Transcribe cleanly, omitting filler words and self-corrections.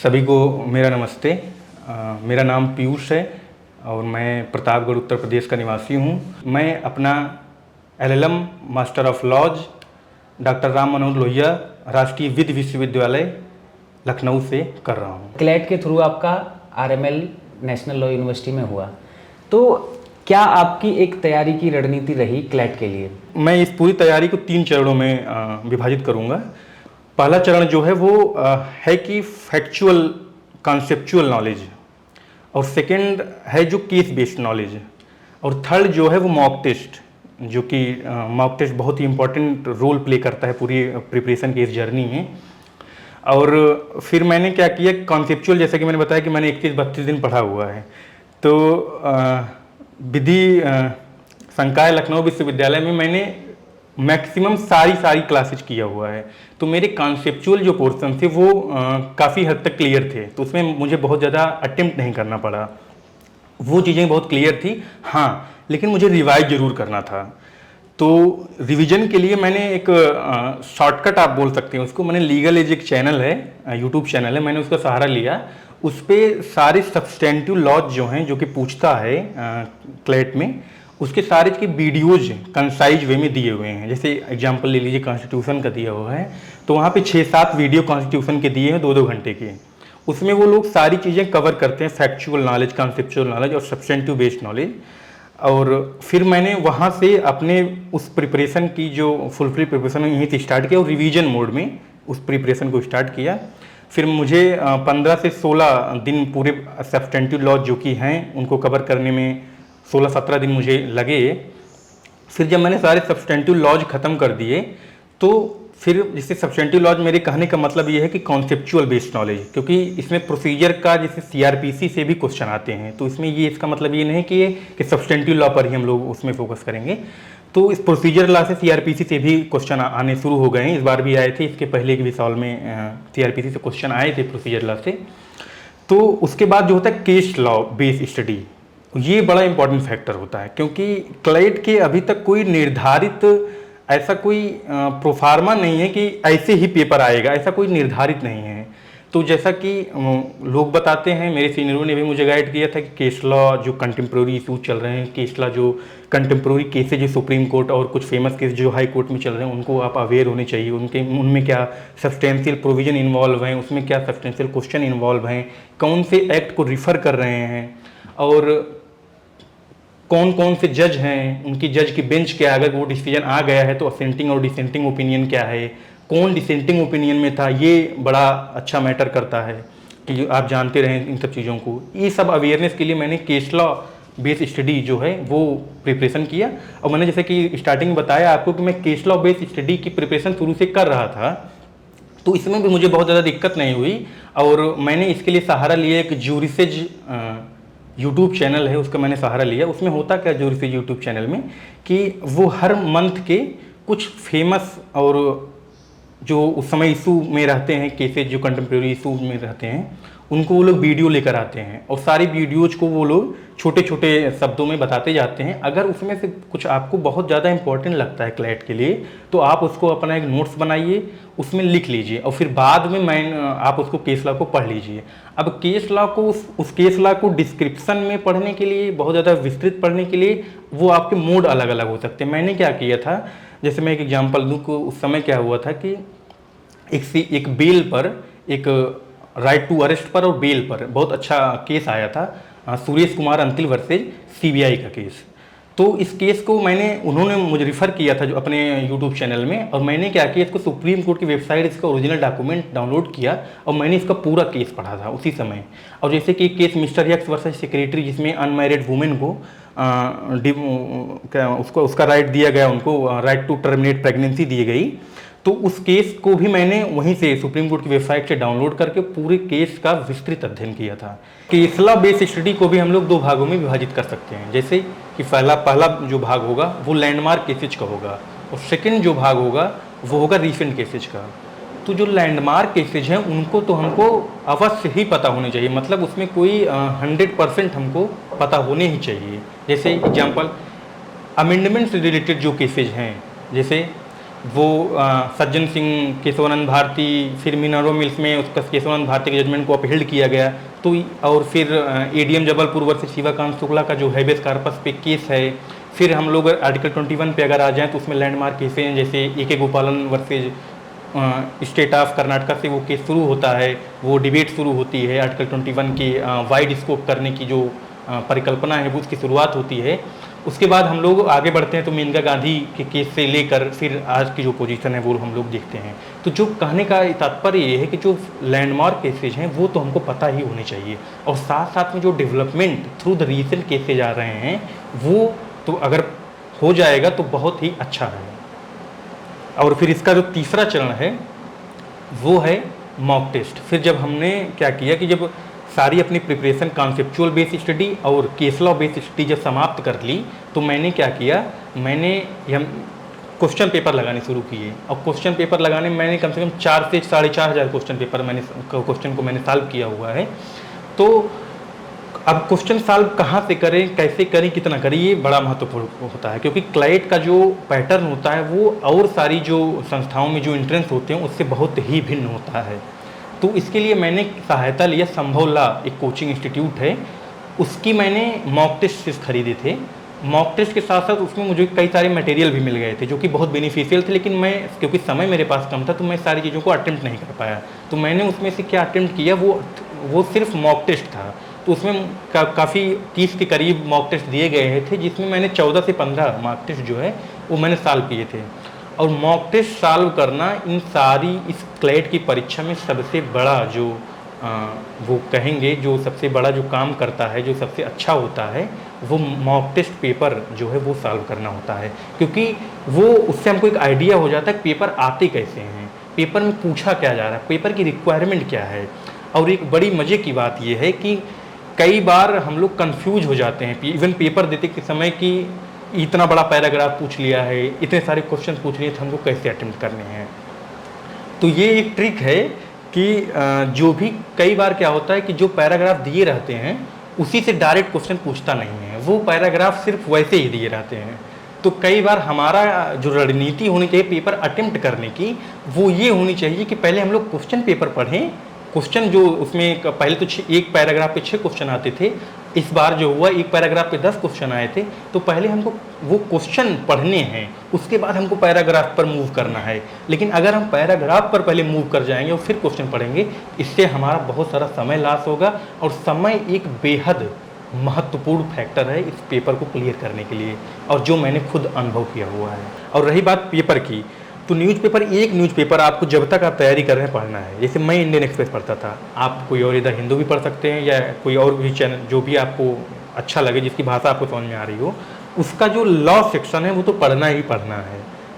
सभी को मेरा नमस्ते। मेरा नाम पीयूष है और मैं प्रतापगढ़ उत्तर प्रदेश का निवासी हूँ। मैं अपना LLM master of laws doctor Ram Manohar Lohia Rashtriya Vidhi विश्वविद्यालय लखनऊ से कर रहा हूँ। क्लैट के थ्रू आपका RML नेशनल लॉ यूनिवर्सिटी में हुआ, तो क्या आपकी एक तैयारी की रणनीति रही क्लैट के लिए? मैं इस पूरी तैयारी को 3 चरणों में विभाजित करूँगा। पहला चरण जो है वो है कि फैक्चुअल कॉन्सेप्चुअल नॉलेज, और सेकंड है जो केस बेस्ड नॉलेज, और थर्ड जो है वो मॉक टेस्ट, जो कि मॉक टेस्ट बहुत ही इंपॉर्टेंट रोल प्ले करता है पूरी प्रिपरेशन की इस जर्नी में। और फिर मैंने क्या किया, कॉन्सेप्चुअल, जैसे कि मैंने बताया कि मैंने 31-32 दिन पढ़ा हुआ है, तो विधि संकाय लखनऊ विश्वविद्यालय में मैंने मैक्सिमम सारी क्लासेज किया हुआ है। तो मेरे कॉन्सेप्चुअल जो पोर्शन थे वो काफ़ी हद तक क्लियर थे, तो उसमें मुझे बहुत ज़्यादा अटेम्प्ट नहीं करना पड़ा। वो चीज़ें बहुत क्लियर थी, हाँ, लेकिन मुझे रिवाइज ज़रूर करना था। तो रिवीजन के लिए मैंने एक शॉर्टकट आप बोल सकते हैं उसको, मैंने लीगल एज एक चैनल है, यूट्यूब चैनल है, मैंने उसका सहारा लिया। उस पर सारे सब्सटेंटिव लॉज जो हैं, जो कि पूछता है क्लैट में, उसके सारे के वीडियोज कंसाइज वे में दिए हुए हैं। जैसे एग्जांपल ले लीजिए, कॉन्स्टिट्यूशन का दिया हुआ है, तो वहाँ पे 6-7 वीडियो कॉन्स्टिट्यूशन के दिए हैं 2-2 घंटे के। उसमें वो लोग सारी चीज़ें कवर करते हैं, फैक्चुअल नॉलेज, कॉन्सेप्चुअल नॉलेज और सब्सटेंटिव बेस्ड नॉलेज। और फिर मैंने वहाँ से अपने उस प्रिपरेशन की जो फुल प्रिपरेशन यहीं से स्टार्ट किया और रिवीजन मोड में उस प्रिपरेशन को स्टार्ट किया। फिर मुझे 15 से 16 दिन पूरे सब्सटेंटिव लॉज जो कि हैं उनको कवर करने में 16-17 दिन मुझे लगे। फिर जब मैंने सारे सब्सटेंटिव लॉज ख़त्म कर दिए, तो फिर जैसे सब्सटेंटिव लॉज, मेरे कहने का मतलब ये है कि कॉन्सेप्चुअल बेस्ड नॉलेज, क्योंकि इसमें प्रोसीजर का जैसे CRPC से भी क्वेश्चन आते हैं, तो इसमें ये इसका मतलब ये नहीं कि सब्सटेंटिव लॉ पर ही हम लोग उसमें फोकस करेंगे। तो इस प्रोसीजर लॉ से CRPC से भी क्वेश्चन आने शुरू हो गए हैं। इस बार भी आए थे, इसके पहले के भी साल में CRPC से क्वेश्चन आए थे प्रोसीजर लॉ से। तो उसके बाद जो होता है केस लॉ बेस्ड स्टडी, ये बड़ा इंपॉर्टेंट फैक्टर होता है, क्योंकि क्लैट के अभी तक कोई निर्धारित ऐसा कोई प्रोफार्मा नहीं है कि ऐसे ही पेपर आएगा, ऐसा कोई निर्धारित नहीं है। तो जैसा कि लोग बताते हैं, मेरे सीनियरों ने भी मुझे गाइड किया था कि केस लॉ जो कंटेम्प्रोरी इशूज चल रहे हैं, केस लॉ जो कंटेम्प्रोरी केसेज जो सुप्रीम कोर्ट और कुछ फेमस केस जो हाई कोर्ट में चल रहे हैं, उनको आप अवेयर होने चाहिए। उनमें क्या सब्सटेंशियल प्रोविजन इन्वॉल्व हैं, उसमें क्या सब्सटेंशियल क्वेश्चन इन्वॉल्व हैं, कौन से एक्ट को रिफ़र कर रहे हैं, और कौन कौन से जज हैं, उनकी जज की बेंच क्या है, अगर वो डिसीजन आ गया है तो असेंटिंग और डिसेंटिंग ओपिनियन क्या है, कौन डिसेंटिंग ओपिनियन में था, ये बड़ा अच्छा मैटर करता है कि जो आप जानते रहें इन सब चीज़ों को। ये सब अवेयरनेस के लिए मैंने केस लॉ बेस्ड स्टडी जो है वो प्रिपरेशन किया। और मैंने जैसे कि स्टार्टिंग में बताया आपको कि मैं केस लॉ बेस्ड स्टडी की प्रिपरेशन शुरू से कर रहा था, तो इसमें भी मुझे बहुत ज़्यादा दिक्कत नहीं हुई। और मैंने इसके लिए सहारा लिया एक ज्यूरिसेज यूट्यूब चैनल है, उसका मैंने सहारा लिया। उसमें होता क्या ज्यूरिसेज यूट्यूब चैनल में कि वो हर मंथ के कुछ फेमस और जो उस समय इशू में रहते हैं, केसेज जो कंटेम्प्रेरी इशू में रहते हैं, उनको वो लोग वीडियो लेकर आते हैं, और सारी वीडियोज को वो लोग छोटे छोटे शब्दों में बताते जाते हैं। अगर उसमें से कुछ आपको बहुत ज़्यादा इंपॉर्टेंट लगता है क्लैट के लिए, तो आप उसको अपना एक नोट्स बनाइए, उसमें लिख लीजिए, और फिर बाद में आप उसको केस लॉ को पढ़ लीजिए। अब केस लॉ को उस केस लॉ को डिस्क्रिप्शन में पढ़ने के लिए, बहुत ज़्यादा विस्तृत पढ़ने के लिए, वो आपके मोड अलग अलग हो सकते हैं। मैंने क्या किया था, जैसे मैं एक एग्जांपल दूं को, उस समय क्या हुआ था कि एक बेल पर, एक राइट टू अरेस्ट पर और बेल पर बहुत अच्छा केस आया था, सुरेश कुमार अंतिल वर्सेज CBI का केस। तो इस केस को उन्होंने मुझे रिफ़र किया था जो अपने यूट्यूब चैनल में, और मैंने क्या किया, इसको सुप्रीम कोर्ट की वेबसाइट, इसका ओरिजिनल डॉक्यूमेंट डाउनलोड किया और मैंने इसका पूरा केस पढ़ा था उसी समय। और जैसे कि case mister x versus secretary, जिसमें अनमैरिड वुमेन को उसका राइट दिया गया, उनको राइट टू टर्मिनेट प्रेगनेंसी दी गई, तो उस केस को भी मैंने वहीं से सुप्रीम कोर्ट की वेबसाइट से डाउनलोड करके पूरे केस का विस्तृत अध्ययन किया था। केस लॉ बेस्ड स्टडी को भी हम लोग 2 भागों में विभाजित कर सकते हैं। जैसे कि पहला जो भाग होगा वो लैंडमार्क केसेज का होगा, और सेकंड जो भाग होगा वो होगा रीसेंट केसेज का। तो जो लैंडमार्क केसेज हैं उनको तो हमको अवश्य ही पता होने चाहिए, मतलब उसमें कोई 100% हमको पता होने ही चाहिए। जैसे एग्जांपल अमेंडमेंट से रिलेटेड जो केसेज हैं, जैसे वो सज्जन सिंह, केशवानंद भारती, फिर मिनर्वा मिल्स में उसका केशवानंद भारती के जजमेंट को अपहेल्ड किया गया। तो और फिर एडीएम जबलपुर वर्सेस शिवाकांत शुक्ला का जो हैबेस कार्पस पे केस है। फिर हम लोग आर्टिकल 21 पे अगर आ जाएं तो उसमें लैंडमार्क केसें हैं, जैसे ए गोपालन वर्सेज स्टेट ऑफ कर्नाटका से वो केस शुरू होता है, वो डिबेट शुरू होती है। आर्टिकल 21 की वाइड स्कोप करने की जो परिकल्पना है वो उसकी शुरुआत होती है। उसके बाद हम लोग आगे बढ़ते हैं तो मेनका गांधी के केस से लेकर फिर आज की जो पोजीशन है वो हम लोग देखते हैं। तो जो कहने का तात्पर्य ये है कि जो लैंडमार्क केसेज हैं वो तो हमको पता ही होने चाहिए, और साथ साथ में जो development through the recent cases आ रहे हैं वो तो अगर हो जाएगा तो बहुत ही अच्छा है। और फिर इसका जो तीसरा चरण है वो है मॉक टेस्ट। फिर जब हमने क्या किया कि जब सारी अपनी प्रिपरेशन कॉन्सेप्चुअल बेस्ड स्टडी और केस लॉ बेस्ड स्टडी जब समाप्त कर ली तो मैंने क्या किया, मैंने हम क्वेश्चन पेपर लगाने शुरू किए। और क्वेश्चन पेपर लगाने में मैंने कम से कम 4 से 4,500 क्वेश्चन को मैंने सॉल्व किया हुआ है। तो अब क्वेश्चन सॉल्व कहाँ से करें, कैसे करें, कितना करें, ये बड़ा महत्वपूर्ण होता है, क्योंकि क्लाइट का जो पैटर्न होता है वो और सारी जो संस्थाओं में जो एंट्रेंस होते हैं उससे बहुत ही भिन्न होता है। तो इसके लिए मैंने सहायता लिया संभव लॉ, एक कोचिंग इंस्टीट्यूट है, उसकी मैंने मॉक टेस्ट खरीदे थे। मॉक टेस्ट के साथ साथ उसमें मुझे कई सारे मटेरियल भी मिल गए थे जो कि बहुत बेनिफिशियल थे, लेकिन मैं क्योंकि समय मेरे पास कम था तो मैं सारी चीज़ों को अटेम्प्ट नहीं कर पाया। तो मैंने उसमें से क्या अटेम्प्ट किया, वो सिर्फ मॉक टेस्ट था। तो उसमें काफ़ी 30 के करीब मॉक टेस्ट दिए गए थे, जिसमें मैंने 14 से 15 मॉक टेस्ट जो है वो मैंने सॉल्व किए थे। और मॉक टेस्ट सॉल्व करना इस क्लैट की परीक्षा में सबसे बड़ा जो वो कहेंगे जो सबसे बड़ा जो काम करता है, जो सबसे अच्छा होता है, वो मॉक टेस्ट पेपर जो है वो सॉल्व करना होता है। क्योंकि वो उससे हमको एक आइडिया हो जाता है पेपर आते कैसे हैं, पेपर में पूछा क्या जा रहा है, पेपर की रिक्वायरमेंट क्या है। और एक बड़ी मज़े की बात ये है कि कई बार हम लोग कंफ्यूज हो जाते हैं इवन पेपर देते के समय कि इतना बड़ा पैराग्राफ पूछ लिया है, इतने सारे क्वेश्चन पूछ लिए तो हमको कैसे अटेम्प्ट करने हैं। तो ये एक ट्रिक है कि जो भी कई बार क्या होता है कि जो पैराग्राफ दिए रहते हैं उसी से डायरेक्ट क्वेश्चन पूछता नहीं है, वो पैराग्राफ सिर्फ वैसे ही दिए रहते हैं। तो कई बार हमारा जो रणनीति होनी चाहिए पेपर अटेम्प्ट करने की वो ये होनी चाहिए कि पहले हम लोग क्वेश्चन पेपर पढ़ें। क्वेश्चन जो उसमें पहले तो एक पैराग्राफ पे 6 क्वेश्चन आते थे, इस बार जो हुआ एक पैराग्राफ पे 10 क्वेश्चन आए थे। तो पहले हमको वो क्वेश्चन पढ़ने हैं, उसके बाद हमको पैराग्राफ पर मूव करना है। लेकिन अगर हम पैराग्राफ पर पहले मूव कर जाएंगे और फिर क्वेश्चन पढ़ेंगे, इससे हमारा बहुत सारा समय लॉस होगा। और समय एक बेहद महत्वपूर्ण फैक्टर है इस पेपर को क्लियर करने के लिए, और जो मैंने खुद अनुभव किया हुआ है। और रही बात पेपर की, तो एक न्यूज़पेपर आपको जब तक आप तैयारी कर रहे हैं पढ़ना है। जैसे मैं इंडियन एक्सप्रेस पढ़ता था, आप कोई और इधर हिंदू भी पढ़ सकते हैं या कोई और भी चैनल जो भी आपको अच्छा लगे, जिसकी भाषा आपको समझ में आ रही हो, उसका जो लॉ सेक्शन है वो तो पढ़ना ही पढ़ना है।